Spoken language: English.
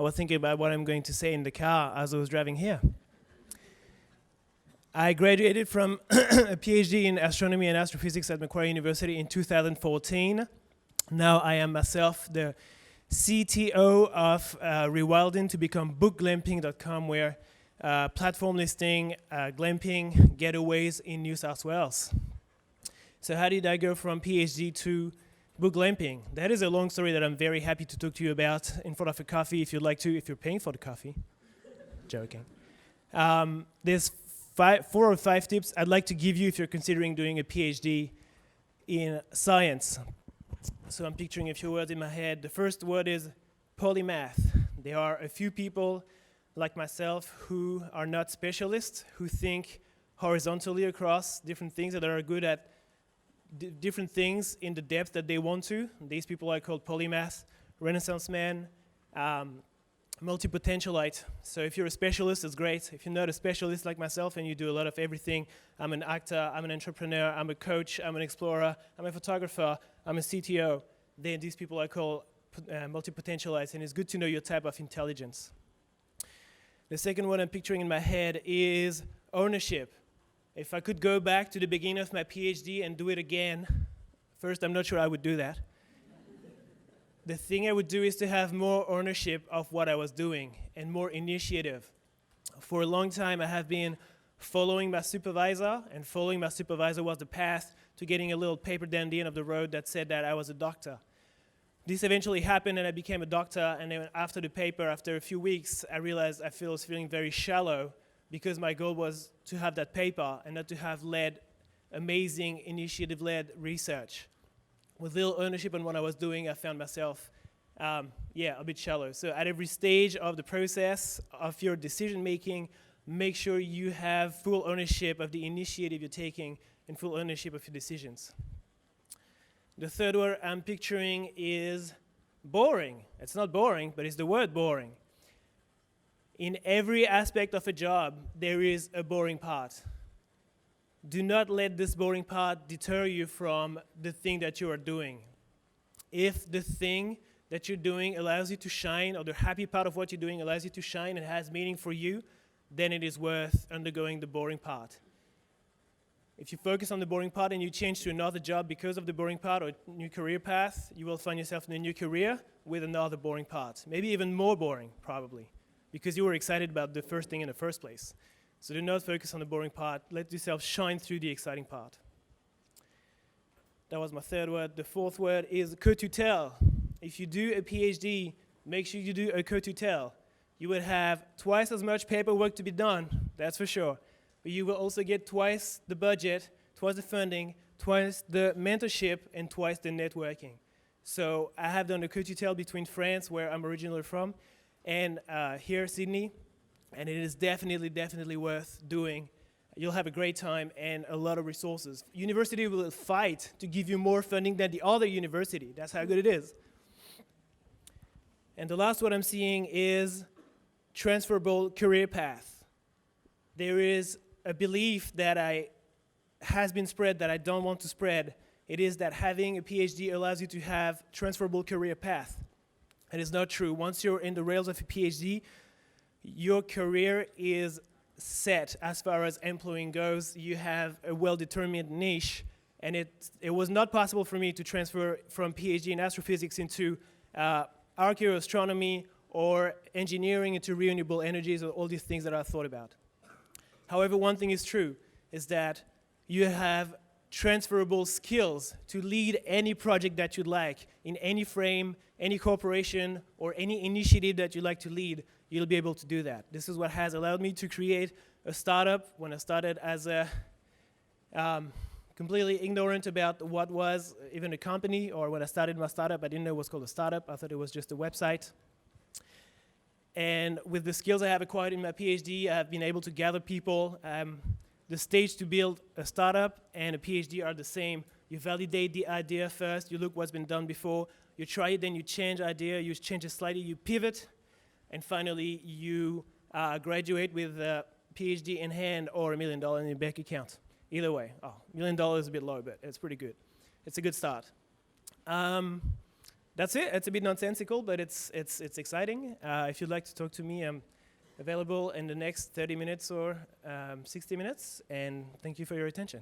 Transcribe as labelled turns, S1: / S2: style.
S1: was thinking about what I'm going to say in the car as I was driving here. I graduated from a PhD in astronomy and astrophysics at Macquarie University in 2014. Now I am myself the CTO of Rewilding to become BookGlamping.com, where platform listing glamping getaways in New South Wales. So how did I go from PhD to BookGlamping? That is a long story that I'm very happy to talk to you about in front of a coffee if you'd like to, if you're paying for the coffee. Joking. There's 4 or 5 tips I'd like to give you if you're considering doing a PhD in science. So I'm picturing a few words in my head. The first word is polymath. There are a few people like myself who are not specialists, who think horizontally across different things, that are good at different things in the depth that they want to. These people are called polymath, Renaissance man, multi-potentialite. So if you're a specialist, it's great. If you're not a specialist like myself and you do a lot of everything, I'm an actor, I'm an entrepreneur, I'm a coach, I'm an explorer, I'm a photographer, I'm a CTO, then these people are called multi-potentialites, and it's good to know your type of intelligence. The second one I'm picturing in my head is ownership. If I could go back to the beginning of my PhD and do it again, first, I'm not sure I would do that. The thing I would do is to have more ownership of what I was doing and more initiative. For a long time, I have been following my supervisor, and following my supervisor was the path to getting a little paper down the end of the road that said that I was a doctor. This eventually happened, and I became a doctor, and then after the paper, after a few weeks, I realized I was feeling very shallow because my goal was to have that paper and not to have led amazing initiative-led research. With little ownership on what I was doing, I found myself, a bit shallow. So at every stage of the process of your decision-making, make sure you have full ownership of the initiative you're taking and full ownership of your decisions. The third word I'm picturing is boring. It's not boring, but it's the word boring. In every aspect of a job, there is a boring part. Do not let this boring part deter you from the thing that you are doing. If the thing that you're doing allows you to shine, or the happy part of what you're doing allows you to shine and has meaning for you, then it is worth undergoing the boring part. If you focus on the boring part and you change to another job because of the boring part or new career path, you will find yourself in a new career with another boring part. Maybe even more boring, probably, because you were excited about the first thing in the first place. So do not focus on the boring part. Let yourself shine through the exciting part. That was my third word. The fourth word is co-tutel. If you do a PhD, make sure you do a co-tutel. You will have twice as much paperwork to be done, that's for sure. But you will also get twice the budget, twice the funding, twice the mentorship, and twice the networking. So I have done a co-tutel between France, where I'm originally from, and here, Sydney. And it is definitely worth doing. You'll have a great time and a lot of resources. University will fight to give you more funding than the other university. That's how good it is. And the last one I'm seeing is transferable career path. There is a belief that has been spread that I don't want to spread. It is that having a PhD allows you to have transferable career path. It is not true. Once you're in the rails of a PhD, your career is set as far as employing goes. You have a well-determined niche, and it was not possible for me to transfer from PhD in astrophysics into archaeoastronomy or engineering into renewable energies, or all these things that I thought about. However, one thing is true, is that you have transferable skills to lead any project that you'd like, in any frame, any corporation, or any initiative that you'd like to lead. You'll be able to do that. This is what has allowed me to create a startup when I started as a completely ignorant about what was even a company, or when I started my startup, I didn't know it was called a startup. I thought it was just a website. And with the skills I have acquired in my PhD, I have been able to gather people. The stage to build a startup and a PhD are the same. You validate the idea first, you look what's been done before, you try it, then you change idea, you change it slightly, you pivot, and finally, you graduate with a PhD in hand or $1 million in your bank account. Either way. $1 million is a bit low, but it's pretty good. It's a good start. That's it. It's a bit nonsensical, but it's exciting. If you'd like to talk to me, I'm available in the next 30 minutes or 60 minutes. And thank you for your attention.